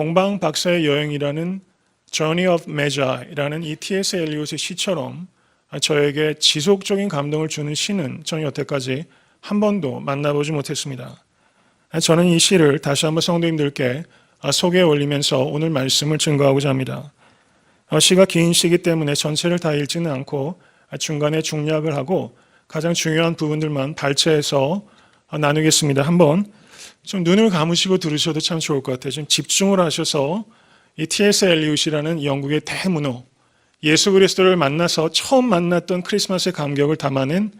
동방 박사의 여행이라는 Journey of Magi라는 이 T.S. 엘리엇의 시처럼 저에게 지속적인 감동을 주는 시는 저는 여태까지 한 번도 만나보지 못했습니다. 저는 이 시를 다시 한번 성도님들께 소개해 올리면서 오늘 말씀을 증거하고자 합니다. 시가 긴 시기 때문에 전체를 다 읽지는 않고 중간에 중략을 하고 가장 중요한 부분들만 발췌해서 나누겠습니다. 한번 좀 눈을 감으시고 들으셔도 참 좋을 것 같아요. 좀 집중을 하셔서 이 T.S. 엘리엇이라는 영국의 대문호, 예수 그리스도를 만나서 처음 만났던 크리스마스의 감격을 담아낸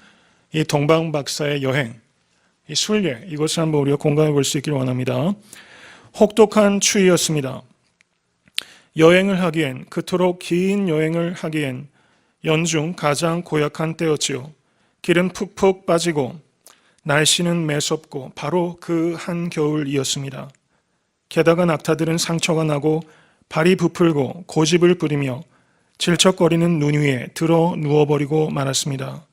이 동방 박사의 여행, 이 순례, 이것을 한번 우리가 공감해 볼 수 있기를 원합니다. 혹독한 추위였습니다. 여행을 하기엔, 그토록 긴 여행을 하기엔 연중 가장 고약한 때였지요. 길은 푹푹 빠지고 날씨는 매섭고 바로 그 한겨울이었습니다. 게다가 낙타들은 상처가 나고 발이 부풀고 고집을 부리며 질척거리는 눈 위에 들어 누워버리고 말았습니다.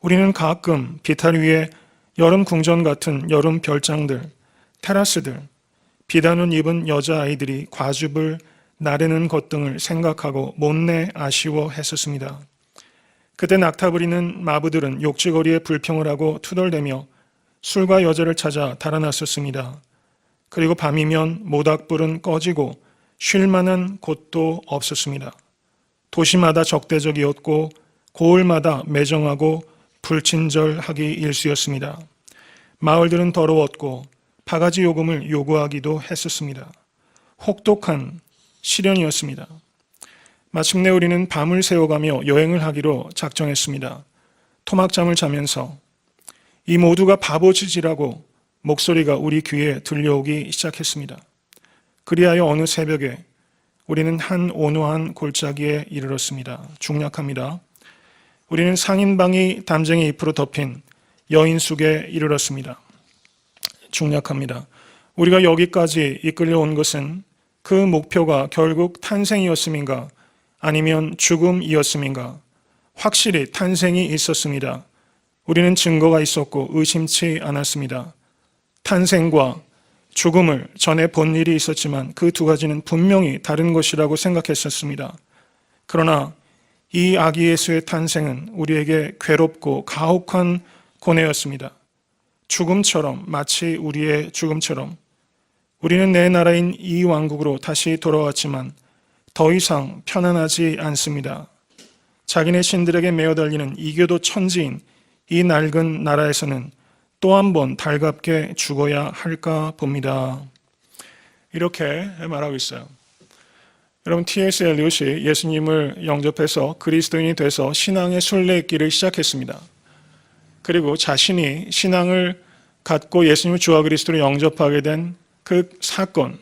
우리는 가끔 비탈 위에 여름 궁전 같은 여름 별장들, 테라스들, 비단옷 입은 여자아이들이 과즙을 나르는 것 등을 생각하고 못내 아쉬워했었습니다. 그때 낙타 부리는 마부들은 욕지거리에 불평을 하고 투덜대며 술과 여자를 찾아 달아났었습니다. 그리고 밤이면 모닥불은 꺼지고 쉴 만한 곳도 없었습니다. 도시마다 적대적이었고 고을마다 매정하고 불친절하기 일쑤였습니다. 마을들은 더러웠고 바가지 요금을 요구하기도 했었습니다. 혹독한 시련이었습니다. 마침내 우리는 밤을 새워가며 여행을 하기로 작정했습니다. 토막잠을 자면서 이 모두가 바보짓이라고 목소리가 우리 귀에 들려오기 시작했습니다. 그리하여 어느 새벽에 우리는 한 온화한 골짜기에 이르렀습니다. 중략합니다. 우리는 상인방이 담쟁이 잎으로 덮인 여인숙에 이르렀습니다. 중략합니다. 우리가 여기까지 이끌려 온 것은 그 목표가 결국 탄생이었음인가 아니면 죽음이었음인가? 확실히 탄생이 있었습니다. 우리는 증거가 있었고 의심치 않았습니다. 탄생과 죽음을 전에 본 일이 있었지만 그 두 가지는 분명히 다른 것이라고 생각했었습니다. 그러나 이 아기 예수의 탄생은 우리에게 괴롭고 가혹한 고뇌였습니다. 죽음처럼, 마치 우리의 죽음처럼 우리는 내 나라인 이 왕국으로 다시 돌아왔지만 더 이상 편안하지 않습니다. 자기네 신들에게 매어 달리는 이교도 천지인 이 낡은 나라에서는 또 한 번 달갑게 죽어야 할까 봅니다. 이렇게 말하고 있어요. 여러분, T.S. 엘리엇이 예수님을 영접해서 그리스도인이 돼서 신앙의 순례길을 시작했습니다. 그리고 자신이 신앙을 갖고 예수님을 주와 그리스도로 영접하게 된 그 사건,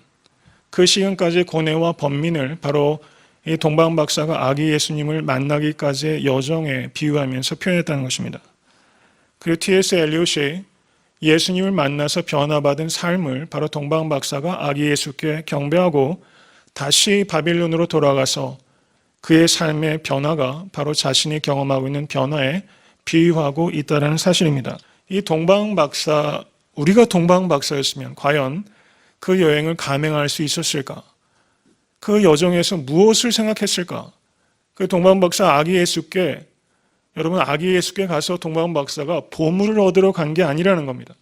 그 시간까지의 고뇌와 번민을 바로 이 동방 박사가 아기 예수님을 만나기까지의 여정에 비유하면서 표현했다는 것입니다. 그리고 T.S. 엘리엇이 예수님을 만나서 변화받은 삶을 바로 동방 박사가 아기 예수께 경배하고 다시 바빌론으로 돌아가서 그의 삶의 변화가 바로 자신이 경험하고 있는 변화에 비유하고 있다는 사실입니다. 이 동방 박사, 우리가 동방 박사였으면 과연 그 여행을 감행할 수 있었을까? 그 여정에서 무엇을 생각했을까? 그 동방 박사 아기 예수께, 여러분, 아기 예수께 가서 동방 박사가 보물을 얻으러 간 게 아니라는 겁니다.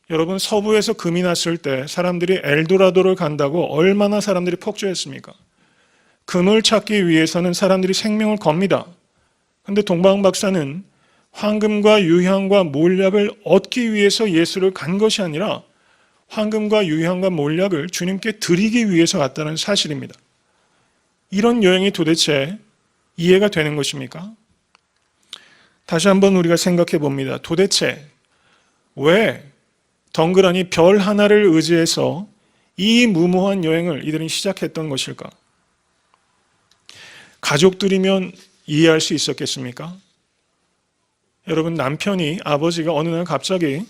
여러분, 서부에서 금이 났을 때 사람들이 엘도라도를 간다고 얼마나 사람들이 폭주했습니까? 금을 찾기 위해서는 사람들이 생명을 겁니다. 그런데 동방 박사는 황금과 유향과 몰약을 얻기 위해서 예수를 간 것이 아니라 황금과 유향과 몰약을 주님께 드리기 위해서 갔다는 사실입니다. 이런 여행이 도대체 이해가 되는 것입니까? 다시 한번 우리가 생각해 봅니다. 도대체 왜 덩그러니 별 하나를 의지해서 이 무모한 여행을 이들은 시작했던 것일까? 가족들이면 이해할 수 있었겠습니까? 여러분, 남편이, 아버지가 어느 날 갑자기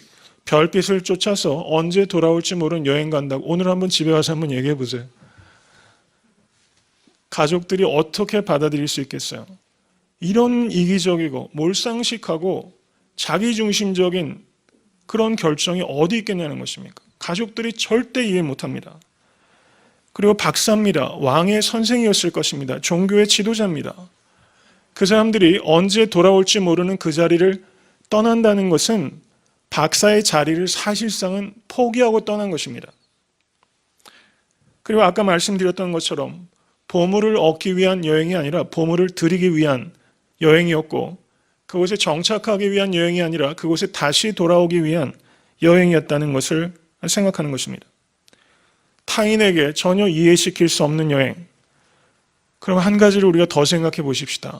별빛을 쫓아서 언제 돌아올지 모르는 여행 간다고 오늘 한번 집에 가서 한번 얘기해 보세요. 가족들이 어떻게 받아들일 수 있겠어요? 이런 이기적이고 몰상식하고 자기중심적인 그런 결정이 어디 있겠냐는 것입니까? 가족들이 절대 이해 못합니다. 그리고 박사입니다. 왕의 선생이었을 것입니다. 종교의 지도자입니다. 그 사람들이 언제 돌아올지 모르는 그 자리를 떠난다는 것은 박사의 자리를 사실상은 포기하고 떠난 것입니다. 그리고 아까 말씀드렸던 것처럼 보물을 얻기 위한 여행이 아니라 보물을 드리기 위한 여행이었고, 그곳에 정착하기 위한 여행이 아니라 그곳에 다시 돌아오기 위한 여행이었다는 것을 생각하는 것입니다. 타인에게 전혀 이해시킬 수 없는 여행. 그럼 한 가지를 우리가 더 생각해 보십시다.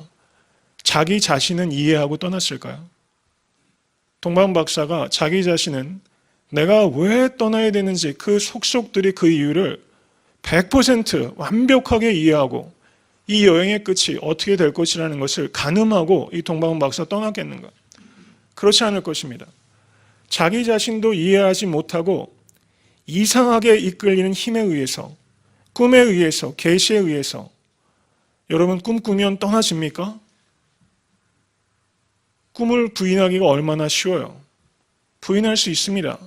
자기 자신은 이해하고 떠났을까요? 동방 박사가 자기 자신은 내가 왜 떠나야 되는지 그 속속들이 그 이유를 100% 완벽하게 이해하고 이 여행의 끝이 어떻게 될 것이라는 것을 가늠하고 이 동방 박사 떠났겠는가? 그렇지 않을 것입니다. 자기 자신도 이해하지 못하고 이상하게 이끌리는 힘에 의해서, 꿈에 의해서, 계시에 의해서, 여러분 꿈꾸면 떠나집니까? 꿈을 부인하기가 얼마나 쉬워요. 부인할 수 있습니다.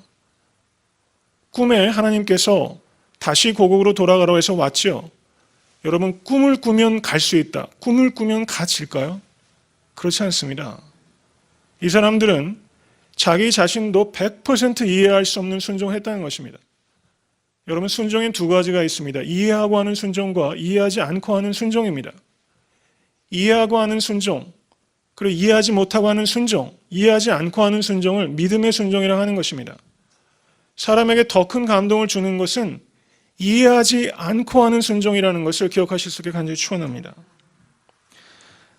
꿈에 하나님께서 다시 고국으로 돌아가라고 해서 왔죠. 여러분 꿈을 꾸면 갈 수 있다. 꿈을 꾸면 갇힐까요? 그렇지 않습니다. 이 사람들은 자기 자신도 100% 이해할 수 없는 순종을 했다는 것입니다. 여러분 순종엔 두 가지가 있습니다. 이해하고 하는 순종과 이해하지 않고 하는 순종입니다. 이해하고 하는 순종, 그리고 이해하지 못하고 하는 순종, 이해하지 않고 하는 순종을 믿음의 순종이라고 하는 것입니다. 사람에게 더 큰 감동을 주는 것은 이해하지 않고 하는 순종이라는 것을 기억하실 수 있게 간절히 축원합니다.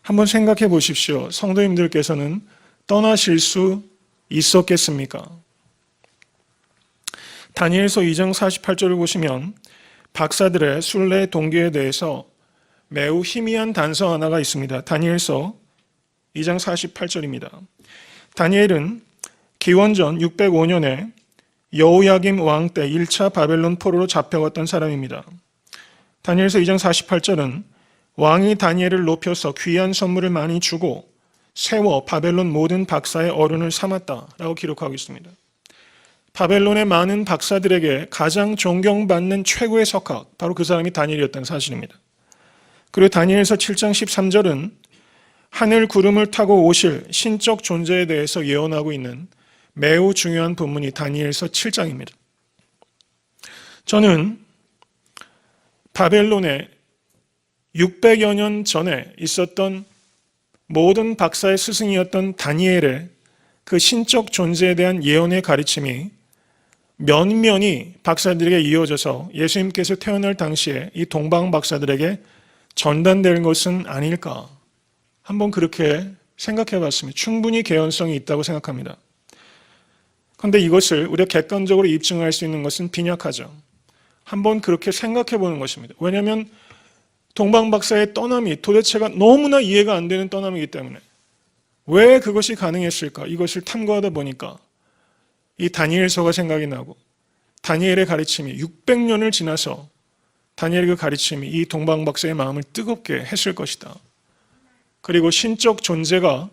한번 생각해 보십시오. 성도님들께서는 떠나실 수 있었겠습니까? 다니엘서 2장 48절을 보시면 박사들의 순례 동기에 대해서 매우 희미한 단서 하나가 있습니다. 다니엘서 2장 48절입니다. 다니엘은 기원전 605년에 여호야김 왕 때 1차 바벨론 포로로 잡혀갔던 사람입니다. 다니엘서 2장 48절은 왕이 다니엘을 높여서 귀한 선물을 많이 주고 세워 바벨론 모든 박사의 어른을 삼았다라고 기록하고 있습니다. 바벨론의 많은 박사들에게 가장 존경받는 최고의 석학, 바로 그 사람이 다니엘이었다는 사실입니다. 그리고 다니엘서 7장 13절은 하늘 구름을 타고 오실 신적 존재에 대해서 예언하고 있는 매우 중요한 본문이 다니엘서 7장입니다. 저는 바벨론에 600여 년 전에 있었던 모든 박사의 스승이었던 다니엘의 그 신적 존재에 대한 예언의 가르침이 면면이 박사들에게 이어져서 예수님께서 태어날 당시에 이 동방 박사들에게 전달될 것은 아닐까, 한번 그렇게 생각해 봤습니다. 충분히 개연성이 있다고 생각합니다. 그런데 이것을 우리가 객관적으로 입증할 수 있는 것은 빈약하죠. 한번 그렇게 생각해 보는 것입니다. 왜냐하면 동방 박사의 떠남이 도대체가 너무나 이해가 안 되는 떠남이기 때문에 왜 그것이 가능했을까? 이것을 탐구하다 보니까 이 다니엘서가 생각이 나고 다니엘의 가르침이 600년을 지나서 다니엘의 그 가르침이 이 동방 박사의 마음을 뜨겁게 했을 것이다. 그리고 신적 존재가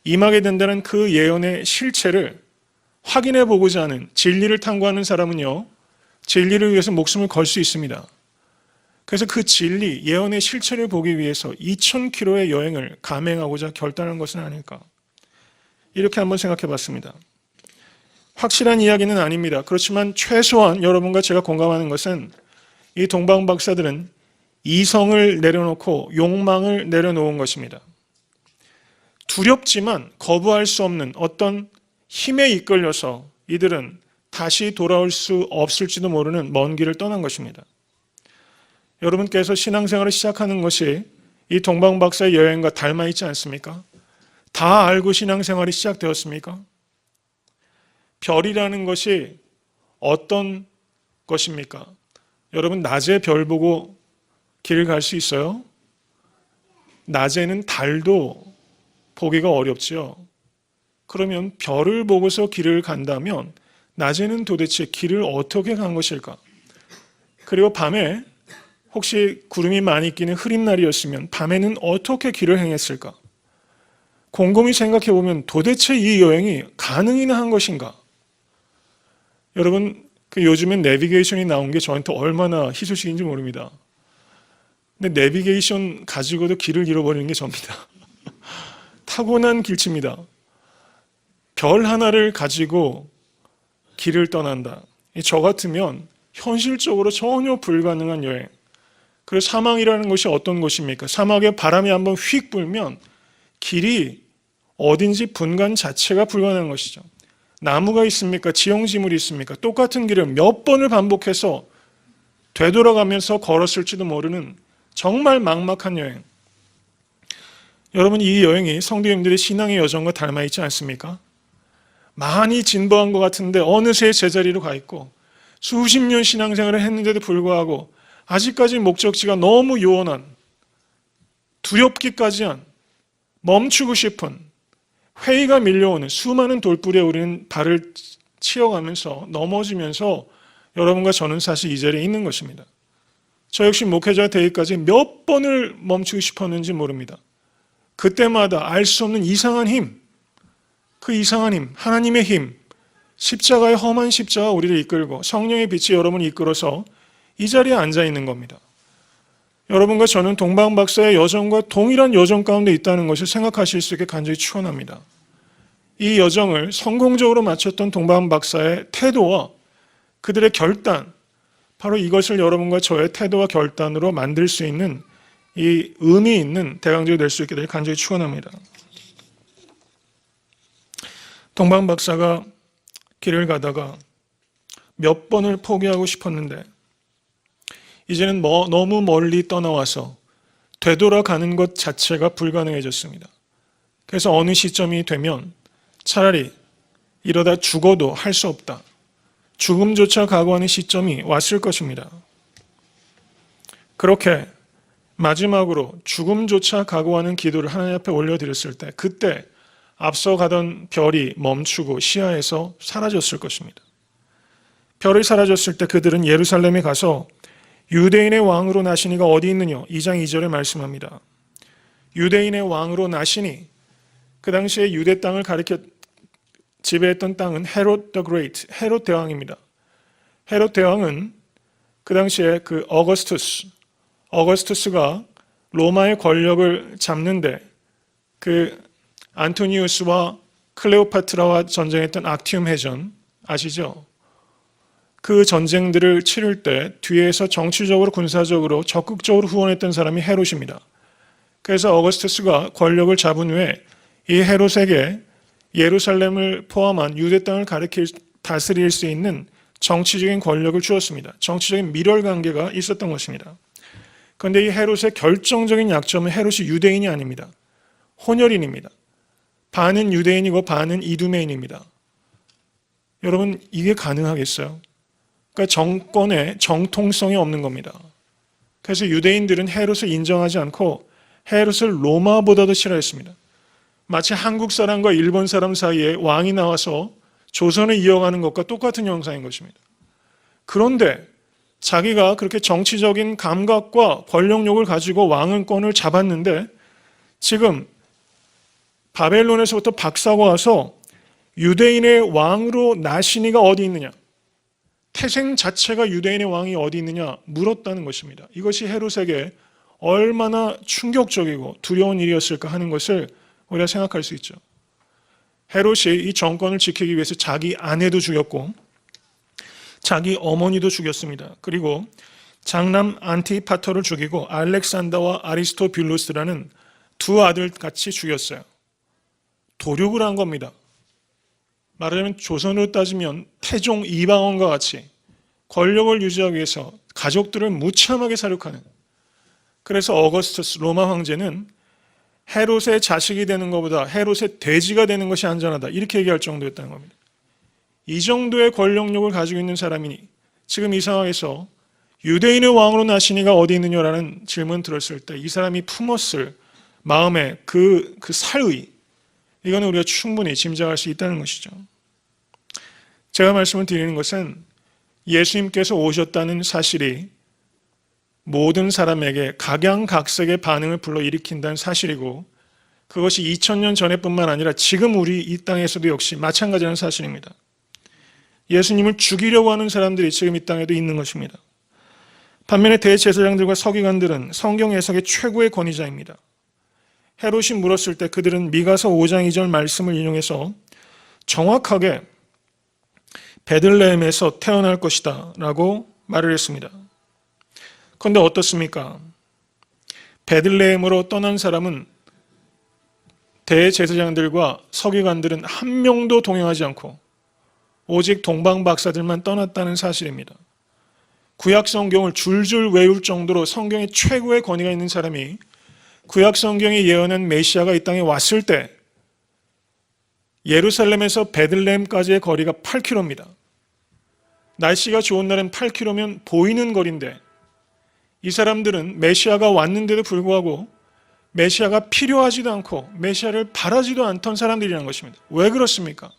임하게 된다는 그 예언의 실체를 확인해 보고자 하는, 진리를 탐구하는 사람은요, 진리를 위해서 목숨을 걸 수 있습니다. 그래서 그 진리, 예언의 실체를 보기 위해서 2000km의 여행을 감행하고자 결단한 것은 아닐까, 이렇게 한번 생각해 봤습니다. 확실한 이야기는 아닙니다. 그렇지만 최소한 여러분과 제가 공감하는 것은 이 동방 박사들은 이성을 내려놓고 욕망을 내려놓은 것입니다. 두렵지만 거부할 수 없는 어떤 힘에 이끌려서 이들은 다시 돌아올 수 없을지도 모르는 먼 길을 떠난 것입니다. 여러분께서 신앙생활을 시작하는 것이 이 동방 박사의 여행과 닮아 있지 않습니까? 다 알고 신앙생활이 시작되었습니까? 별이라는 것이 어떤 것입니까? 여러분 낮에 별 보고 길을 갈 수 있어요? 낮에는 달도 보기가 어렵지요. 그러면 별을 보고서 길을 간다면 낮에는 도대체 길을 어떻게 간 것일까? 그리고 밤에 혹시 구름이 많이 끼는 흐린 날이었으면 밤에는 어떻게 길을 행했을까? 곰곰이 생각해 보면 도대체 이 여행이 가능이나 한 것인가? 여러분 요즘엔 내비게이션이 나온 게 저한테 얼마나 희소식인지 모릅니다. 근데 내비게이션 가지고도 길을 잃어버리는 게 접니다. 타고난 길치입니다. 별 하나를 가지고 길을 떠난다. 저 같으면 현실적으로 전혀 불가능한 여행. 그리고 사막이라는 것이 어떤 곳입니까? 사막에 바람이 한번 휙 불면 길이 어딘지 분간 자체가 불가능한 것이죠. 나무가 있습니까? 지형지물이 있습니까? 똑같은 길을 몇 번을 반복해서 되돌아가면서 걸었을지도 모르는 정말 막막한 여행. 여러분, 이 여행이 성도님들의 신앙의 여정과 닮아 있지 않습니까? 많이 진보한 것 같은데 어느새 제자리로 가 있고 수십 년 신앙생활을 했는데도 불구하고 아직까지 목적지가 너무 요원한, 두렵기까지 한, 멈추고 싶은, 회의가 밀려오는 수많은 돌부리에 우리는 발을 치여가면서 넘어지면서 여러분과 저는 사실 이 자리에 있는 것입니다. 저 역시 목회자 되기까지 몇 번을 멈추고 싶었는지 모릅니다. 그때마다 알 수 없는 이상한 힘, 그 이상한 힘, 하나님의 힘, 십자가의 험한 십자가 우리를 이끌고 성령의 빛이 여러분을 이끌어서 이 자리에 앉아 있는 겁니다. 여러분과 저는 동방 박사의 여정과 동일한 여정 가운데 있다는 것을 생각하실 수 있게 간절히 축원합니다. 이 여정을 성공적으로 마쳤던 동방 박사의 태도와 그들의 결단, 바로 이것을 여러분과 저의 태도와 결단으로 만들 수 있는 이 의미 있는 대강절이 될 수 있게 될 간절히 축원합니다. 동방 박사가 길을 가다가 몇 번을 포기하고 싶었는데 이제는 너무 멀리 떠나와서 되돌아가는 것 자체가 불가능해졌습니다. 그래서 어느 시점이 되면 차라리 이러다 죽어도 할 수 없다. 죽음조차 각오하는 시점이 왔을 것입니다. 그렇게 마지막으로 죽음조차 각오하는 기도를 하나님 앞에 올려드렸을 때 그때 앞서가던 별이 멈추고 시야에서 사라졌을 것입니다. 별이 사라졌을 때 그들은 예루살렘에 가서 유대인의 왕으로 나시니가 어디 있느냐 2장 2절에 말씀합니다. 유대인의 왕으로 나시니, 그 당시에 유대 땅을 가리켜 지배했던 땅은 헤롯 더 그레이트, 헤롯 대왕입니다. 헤롯 대왕은 그 당시에 그 어거스투스가 로마의 권력을 잡는데 그 안토니우스와 클레오파트라와 전쟁했던 악티움 해전 아시죠? 그 전쟁들을 치를 때 뒤에서 정치적으로 군사적으로 적극적으로 후원했던 사람이 헤롯입니다. 그래서 어거스투스가 권력을 잡은 후에 이 헤롯에게 예루살렘을 포함한 유대 땅을 다스릴 수 있는 정치적인 권력을 주었습니다. 정치적인 밀월 관계가 있었던 것입니다. 그런데 이 헤롯의 결정적인 약점은 헤롯이 유대인이 아닙니다. 혼혈인입니다. 반은 유대인이고 반은 이두메인입니다. 여러분, 이게 가능하겠어요? 그러니까 정권에 정통성이 없는 겁니다. 그래서 유대인들은 헤롯을 인정하지 않고 헤롯을 로마보다도 싫어했습니다. 마치 한국 사람과 일본 사람 사이에 왕이 나와서 조선을 이어가는 것과 똑같은 형상인 것입니다. 그런데 자기가 그렇게 정치적인 감각과 권력욕을 가지고 왕권을 잡았는데 지금 바벨론에서부터 박사가 와서 유대인의 왕으로 나시니가 어디 있느냐, 태생 자체가 유대인의 왕이 어디 있느냐 물었다는 것입니다. 이것이 헤롯에게 얼마나 충격적이고 두려운 일이었을까 하는 것을 우리가 생각할 수 있죠. 헤롯이 이 정권을 지키기 위해서 자기 아내도 죽였고 자기 어머니도 죽였습니다. 그리고 장남 안티파터를 죽이고 알렉산더와 아리스토빌루스라는 두 아들 같이 죽였어요. 도륙을 한 겁니다. 말하자면 조선으로 따지면 태종 이방원과 같이 권력을 유지하기 위해서 가족들을 무참하게 살육하는, 그래서 어거스투스 로마 황제는 헤롯의 자식이 되는 것보다 헤롯의 돼지가 되는 것이 안전하다 이렇게 얘기할 정도였다는 겁니다. 이 정도의 권력욕을 가지고 있는 사람이니 지금 이 상황에서 유대인의 왕으로 나시니가 어디 있느냐라는 질문 들었을 때 이 사람이 품었을 마음의 그 살의, 이거는 우리가 충분히 짐작할 수 있다는 것이죠. 제가 말씀을 드리는 것은 예수님께서 오셨다는 사실이 모든 사람에게 각양각색의 반응을 불러일으킨다는 사실이고 그것이 2000년 전에뿐만 아니라 지금 우리 이 땅에서도 역시 마찬가지라는 사실입니다. 예수님을 죽이려고 하는 사람들이 지금 이 땅에도 있는 것입니다. 반면에 대제사장들과 서기관들은 성경 해석의 최고의 권위자입니다. 헤롯이 물었을 때 그들은 미가서 5장 2절 말씀을 인용해서 정확하게 베들레헴에서 태어날 것이다 라고 말을 했습니다. 그런데 어떻습니까? 베들레헴으로 떠난 사람은 대제사장들과 서기관들은 한 명도 동행하지 않고 오직 동방박사들만 떠났다는 사실입니다. 구약 성경을 줄줄 외울 정도로 성경에 최고의 권위가 있는 사람이 구약 성경이 예언한 메시아가 이 땅에 왔을 때 예루살렘에서 베들레헴까지의 거리가 8km입니다. 날씨가 좋은 날은 8km면 보이는 거리인데 이 사람들은 메시아가 왔는데도 불구하고 메시아가 필요하지도 않고 메시아를 바라지도 않던 사람들이라는 것입니다. 왜 그렇습니까?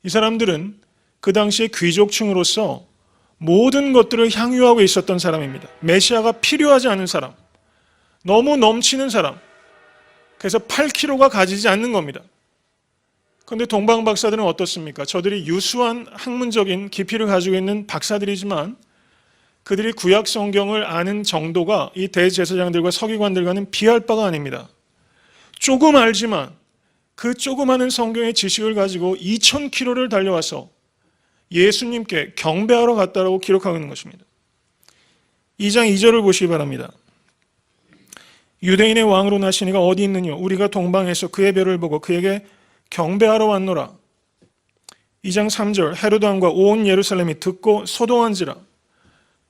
이 사람들은 그 당시에 귀족층으로서 모든 것들을 향유하고 있었던 사람입니다. 메시아가 필요하지 않은 사람, 너무 넘치는 사람, 그래서 8km가 가지지 않는 겁니다. 그런데 동방 박사들은 어떻습니까? 저들이 유수한 학문적인 깊이를 가지고 있는 박사들이지만 그들이 구약 성경을 아는 정도가 이 대제사장들과 서기관들과는 비할 바가 아닙니다. 조금 알지만 그 조그마한 성경의 지식을 가지고 2000km를 달려와서 예수님께 경배하러 갔다라고 기록하고 있는 것입니다. 2장 2절을 보시기 바랍니다. 유대인의 왕으로 나신 이가 어디 있느냐? 우리가 동방에서 그의 별을 보고 그에게 경배하러 왔노라. 2장 3절 헤롯 왕과 온 예루살렘이 듣고 소동한지라.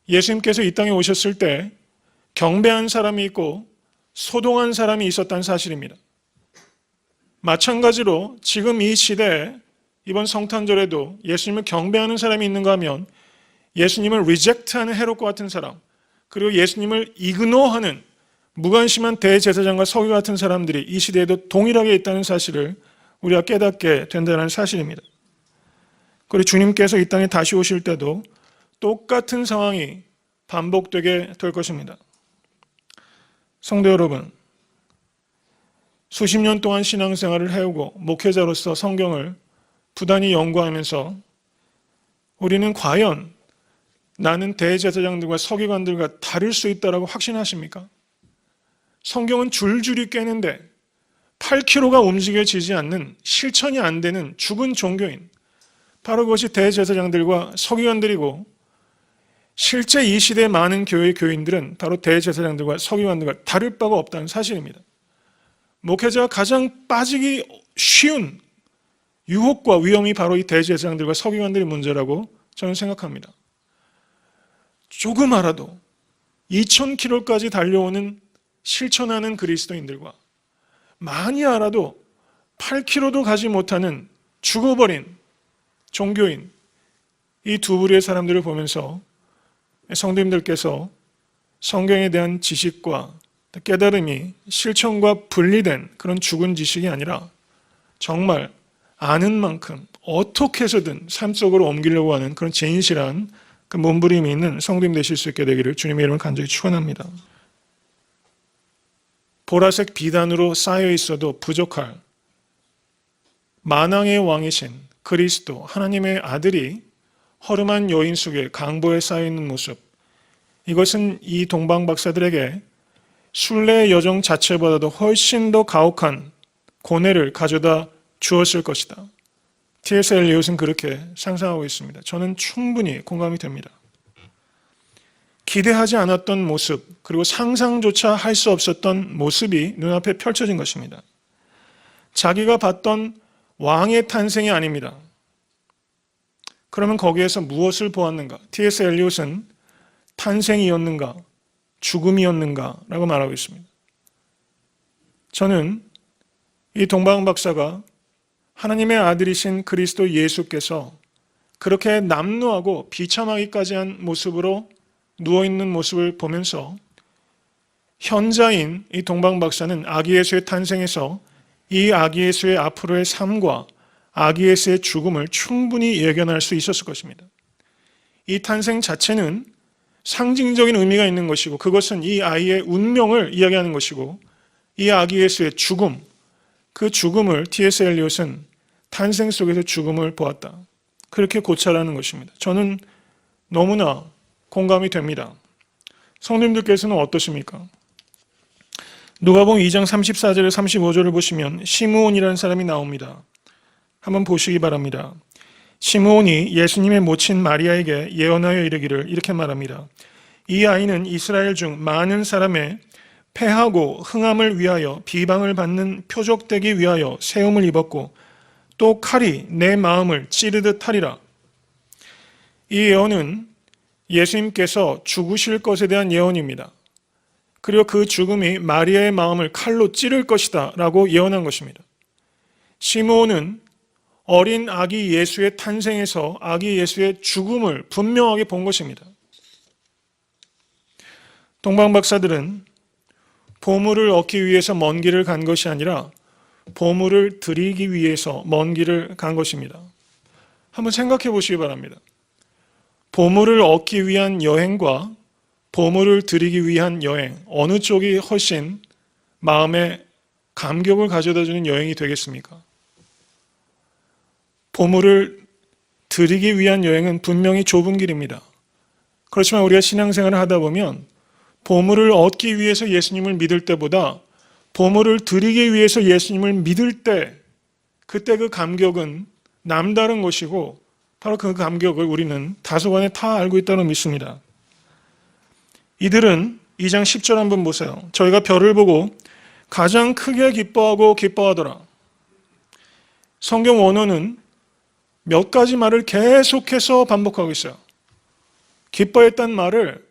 예수님께서 이 땅에 오셨을 때 경배한 사람이 있고 소동한 사람이 있었다는 사실입니다. 마찬가지로 지금 이 시대에 이번 성탄절에도 예수님을 경배하는 사람이 있는가 하면 예수님을 리젝트하는 헤롯과 같은 사람, 그리고 예수님을 이그노하는 무관심한 대제사장과 서기 같은 사람들이 이 시대에도 동일하게 있다는 사실을 우리가 깨닫게 된다는 사실입니다. 그리고 주님께서 이 땅에 다시 오실 때도 똑같은 상황이 반복되게 될 것입니다. 성도 여러분, 수십 년 동안 신앙생활을 해오고 목회자로서 성경을 부단히 연구하면서 우리는 과연 나는 대제사장들과 서기관들과 다를 수 있다고 확신하십니까? 성경은 줄줄이 깨는데 8km가 움직여지지 않는 실천이 안 되는 죽은 종교인, 바로 그것이 대제사장들과 서기관들이고 실제 이 시대의 많은 교회의 교인들은 바로 대제사장들과 서기관들과 다를 바가 없다는 사실입니다. 목회자가 가장 빠지기 쉬운 유혹과 위험이 바로 이 대제사장들과 서기관들의 문제라고 저는 생각합니다. 조금 알아도 2000km까지 달려오는 실천하는 그리스도인들과 많이 알아도 8km도 가지 못하는 죽어버린 종교인, 이 두 부류의 사람들을 보면서 성도님들께서 성경에 대한 지식과 깨달음이 실천과 분리된 그런 죽은 지식이 아니라 정말 아는 만큼 어떻게 해서든 삶 속으로 옮기려고 하는 그런 진실한 그 몸부림이 있는 성도님 되실 수 있게 되기를 주님의 이름을 간절히 축원합니다. 보라색 비단으로 쌓여 있어도 부족할 만왕의 왕이신 그리스도 하나님의 아들이 허름한 여인 속에 강보에 쌓여 있는 모습, 이것은 이 동방 박사들에게 순례의 여정 자체보다도 훨씬 더 가혹한 고뇌를 가져다 주었을 것이다. T.S. 엘리엇은 그렇게 상상하고 있습니다. 저는 충분히 공감이 됩니다. 기대하지 않았던 모습, 그리고 상상조차 할 수 없었던 모습이 눈앞에 펼쳐진 것입니다. 자기가 봤던 왕의 탄생이 아닙니다. 그러면 거기에서 무엇을 보았는가? T.S. 엘리엇은 탄생이었는가? 죽음이었는가? 라고 말하고 있습니다. 저는 이 동방 박사가 하나님의 아들이신 그리스도 예수께서 그렇게 남루하고 비참하기까지 한 모습으로 누워있는 모습을 보면서 현자인 이 동방 박사는 아기 예수의 탄생에서 이 아기 예수의 앞으로의 삶과 아기 예수의 죽음을 충분히 예견할 수 있었을 것입니다. 이 탄생 자체는 상징적인 의미가 있는 것이고 그것은 이 아이의 운명을 이야기하는 것이고 이 아기 예수의 죽음, 그 죽음을 T.S. 엘리엇은 탄생 속에서 죽음을 보았다. 그렇게 고찰하는 것입니다. 저는 너무나 공감이 됩니다. 성도님들께서는 어떠십니까? 누가복음 2장 34절에 35절을 보시면 시므온이라는 사람이 나옵니다. 한번 보시기 바랍니다. 시므온이 예수님의 모친 마리아에게 예언하여 이르기를 이렇게 말합니다. 이 아이는 이스라엘 중 많은 사람의 패하고 흥함을 위하여 비방을 받는 표적되기 위하여 세움을 입었고 또 칼이 내 마음을 찌르듯 하리라. 이 예언은 예수님께서 죽으실 것에 대한 예언입니다. 그리고 그 죽음이 마리아의 마음을 칼로 찌를 것이다 라고 예언한 것입니다. 시므온은 어린 아기 예수의 탄생에서 아기 예수의 죽음을 분명하게 본 것입니다. 동방박사들은 보물을 얻기 위해서 먼 길을 간 것이 아니라 보물을 드리기 위해서 먼 길을 간 것입니다. 한번 생각해 보시기 바랍니다. 보물을 얻기 위한 여행과 보물을 드리기 위한 여행, 어느 쪽이 훨씬 마음에 감격을 가져다주는 여행이 되겠습니까? 보물을 드리기 위한 여행은 분명히 좁은 길입니다. 그렇지만 우리가 신앙생활을 하다 보면 보물을 얻기 위해서 예수님을 믿을 때보다 보물을 드리기 위해서 예수님을 믿을 때 그때 그 감격은 남다른 것이고 바로 그 감격을 우리는 다소간에 다 알고 있다고 믿습니다. 이들은 2장 10절 한번 보세요. 저희가 별을 보고 가장 크게 기뻐하고 기뻐하더라. 성경 원어는 몇 가지 말을 계속해서 반복하고 있어요. 기뻐했단 말을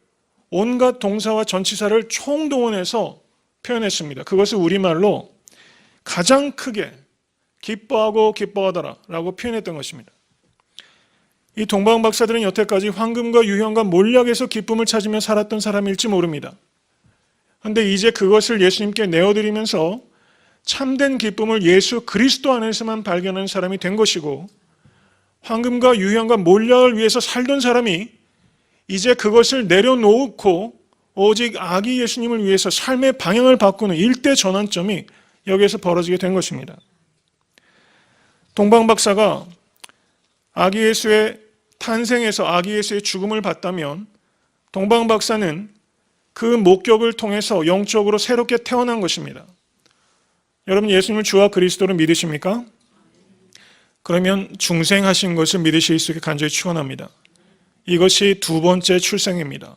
온갖 동사와 전치사를 총동원해서 표현했습니다. 그것을 우리말로 가장 크게 기뻐하고 기뻐하더라 라고 표현했던 것입니다. 이 동방박사들은 여태까지 황금과 유향과 몰약에서 기쁨을 찾으며 살았던 사람일지 모릅니다. 그런데 이제 그것을 예수님께 내어드리면서 참된 기쁨을 예수 그리스도 안에서만 발견하는 사람이 된 것이고 황금과 유향과 몰약을 위해서 살던 사람이 이제 그것을 내려놓고 오직 아기 예수님을 위해서 삶의 방향을 바꾸는 일대 전환점이 여기에서 벌어지게 된 것입니다. 동방박사가 아기 예수의 탄생에서 아기 예수의 죽음을 봤다면 동방박사는 그 목격을 통해서 영적으로 새롭게 태어난 것입니다. 여러분 예수님을 주와 그리스도로 믿으십니까? 그러면 중생하신 것을 믿으실 수 있게 간절히 축원합니다. 이것이 두 번째 출생입니다.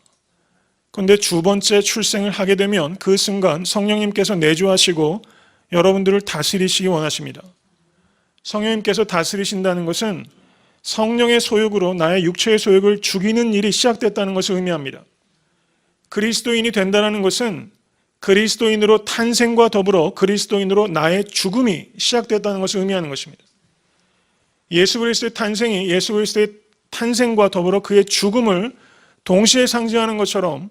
그런데 두 번째 출생을 하게 되면 그 순간 성령님께서 내주하시고 여러분들을 다스리시기 원하십니다. 성령님께서 다스리신다는 것은 성령의 소욕으로 나의 육체의 소욕을 죽이는 일이 시작됐다는 것을 의미합니다. 그리스도인이 된다는 것은 그리스도인으로 탄생과 더불어 그리스도인으로 나의 죽음이 시작됐다는 것을 의미하는 것입니다. 예수 그리스도의 탄생이 예수 그리스도의 탄생과 더불어 그의 죽음을 동시에 상징하는 것처럼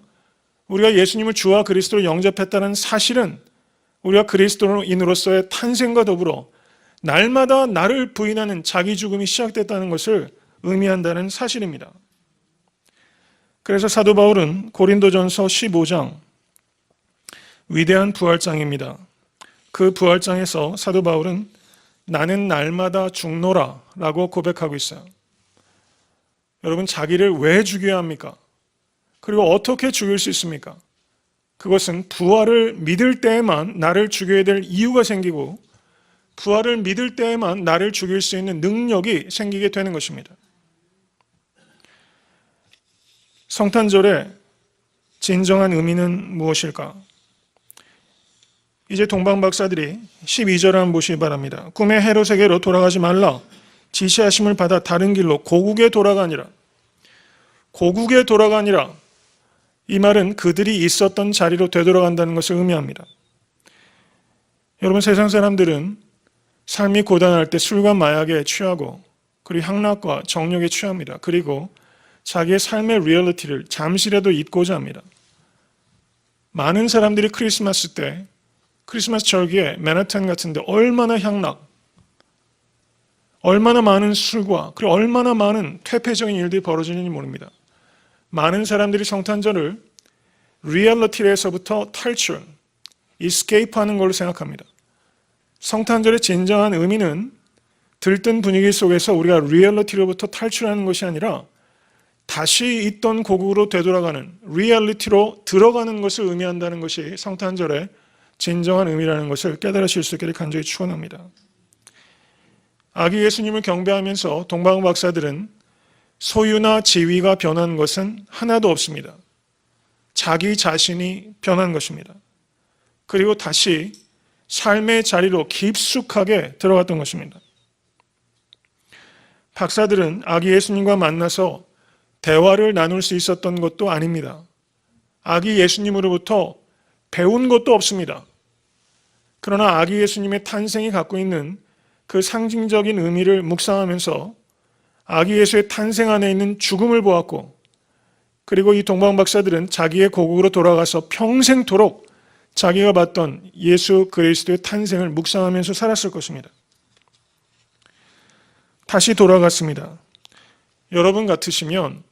우리가 예수님을 주와 그리스도로 영접했다는 사실은 우리가 그리스도인으로서의 탄생과 더불어 날마다 나를 부인하는 자기 죽음이 시작됐다는 것을 의미한다는 사실입니다. 그래서 사도 바울은 고린도전서 15장 위대한 부활장입니다. 그 부활장에서 사도 바울은 나는 날마다 죽노라 라고 고백하고 있어요. 여러분 자기를 왜 죽여야 합니까? 그리고 어떻게 죽일 수 있습니까? 그것은 부활을 믿을 때에만 나를 죽여야 될 이유가 생기고 부활을 믿을 때에만 나를 죽일 수 있는 능력이 생기게 되는 것입니다. 성탄절의 진정한 의미는 무엇일까? 이제 동방박사들이 12절을 한번 보시기 바랍니다. 꿈의 헤롯에게로 돌아가지 말라. 지시하심을 받아 다른 길로 고국에 돌아가니라. 고국에 돌아가니라. 이 말은 그들이 있었던 자리로 되돌아간다는 것을 의미합니다. 여러분 세상 사람들은 삶이 고단할 때 술과 마약에 취하고 그리고 향락과 정욕에 취합니다. 그리고 자기의 삶의 리얼리티를 잠시라도 잊고자 합니다. 많은 사람들이 크리스마스 때 크리스마스 절기에 맨하탄 같은데 얼마나 향락, 얼마나 많은 술과 그리고 얼마나 많은 퇴폐적인 일들이 벌어지는지 모릅니다. 많은 사람들이 성탄절을 리얼리티에서부터 탈출, escape하는 걸로 생각합니다. 성탄절의 진정한 의미는 들뜬 분위기 속에서 우리가 리얼리티로부터 탈출하는 것이 아니라 다시 있던 고국으로 되돌아가는 리얼리티로 들어가는 것을 의미한다는 것이 성탄절의 진정한 의미라는 것을 깨달으실 수 있기를 간절히 축원합니다. 아기 예수님을 경배하면서 동방 박사들은 소유나 지위가 변한 것은 하나도 없습니다. 자기 자신이 변한 것입니다. 그리고 다시 삶의 자리로 깊숙하게 들어갔던 것입니다. 박사들은 아기 예수님과 만나서 대화를 나눌 수 있었던 것도 아닙니다. 아기 예수님으로부터 배운 것도 없습니다. 그러나 아기 예수님의 탄생이 갖고 있는 그 상징적인 의미를 묵상하면서 아기 예수의 탄생 안에 있는 죽음을 보았고, 그리고 이 동방 박사들은 자기의 고국으로 돌아가서 평생토록 자기가 봤던 예수 그리스도의 탄생을 묵상하면서 살았을 것입니다. 다시 돌아갔습니다. 여러분 같으시면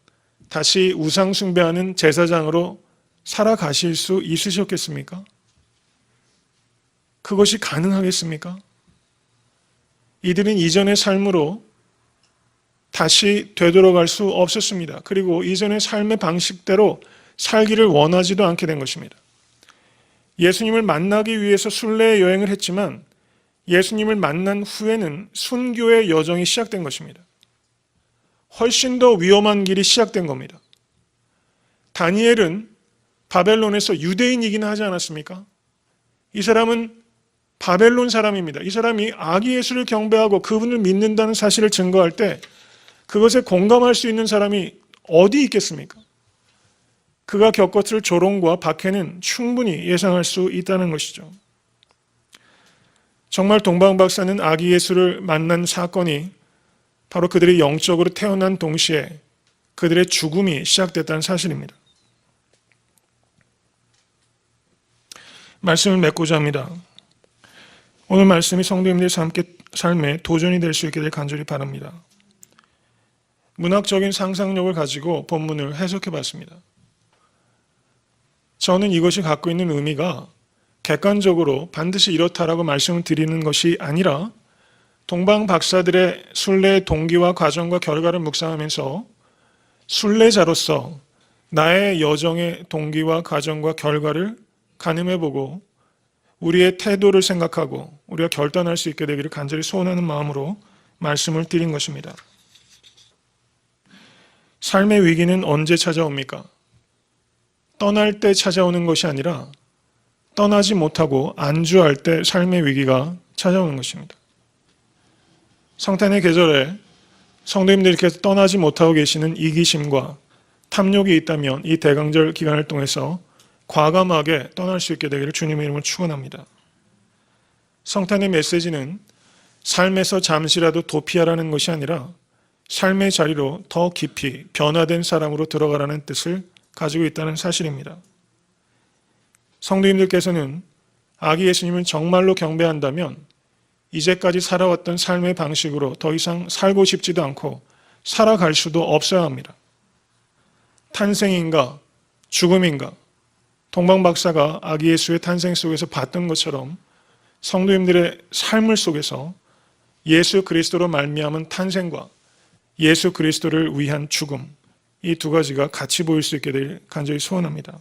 다시 우상 숭배하는 제사장으로 살아가실 수 있으셨겠습니까? 그것이 가능하겠습니까? 이들은 이전의 삶으로 다시 되돌아갈 수 없었습니다. 그리고 이전의 삶의 방식대로 살기를 원하지도 않게 된 것입니다. 예수님을 만나기 위해서 순례의 여행을 했지만 예수님을 만난 후에는 순교의 여정이 시작된 것입니다. 훨씬 더 위험한 길이 시작된 겁니다. 다니엘은 바벨론에서 유대인이긴 하지 않았습니까? 이 사람은 바벨론 사람입니다. 이 사람이 아기 예수를 경배하고 그분을 믿는다는 사실을 증거할 때 그것에 공감할 수 있는 사람이 어디 있겠습니까? 그가 겪었을 조롱과 박해는 충분히 예상할 수 있다는 것이죠. 정말 동방 박사는 아기 예수를 만난 사건이 바로 그들이 영적으로 태어난 동시에 그들의 죽음이 시작됐다는 사실입니다. 말씀을 맺고자 합니다. 오늘 말씀이 성도님들의 삶에 도전이 될 수 있게 될 간절히 바랍니다. 문학적인 상상력을 가지고 본문을 해석해 봤습니다. 저는 이것이 갖고 있는 의미가 객관적으로 반드시 이렇다라고 말씀을 드리는 것이 아니라 동방 박사들의 순례의 동기와 과정과 결과를 묵상하면서 순례자로서 나의 여정의 동기와 과정과 결과를 가늠해보고 우리의 태도를 생각하고 우리가 결단할 수 있게 되기를 간절히 소원하는 마음으로 말씀을 드린 것입니다. 삶의 위기는 언제 찾아옵니까? 떠날 때 찾아오는 것이 아니라 떠나지 못하고 안주할 때 삶의 위기가 찾아오는 것입니다. 성탄의 계절에 성도님들께서 떠나지 못하고 계시는 이기심과 탐욕이 있다면 이 대강절 기간을 통해서 과감하게 떠날 수 있게 되기를 주님의 이름으로 축원합니다. 성탄의 메시지는 삶에서 잠시라도 도피하라는 것이 아니라 삶의 자리로 더 깊이 변화된 사람으로 들어가라는 뜻을 가지고 있다는 사실입니다. 성도님들께서는 아기 예수님을 정말로 경배한다면 이제까지 살아왔던 삶의 방식으로 더 이상 살고 싶지도 않고 살아갈 수도 없어야 합니다. 탄생인가 죽음인가 동방 박사가 아기 예수의 탄생 속에서 봤던 것처럼 성도님들의 삶을 속에서 예수 그리스도로 말미암은 탄생과 예수 그리스도를 위한 죽음, 이 두 가지가 같이 보일 수 있게 될 간절히 소원합니다.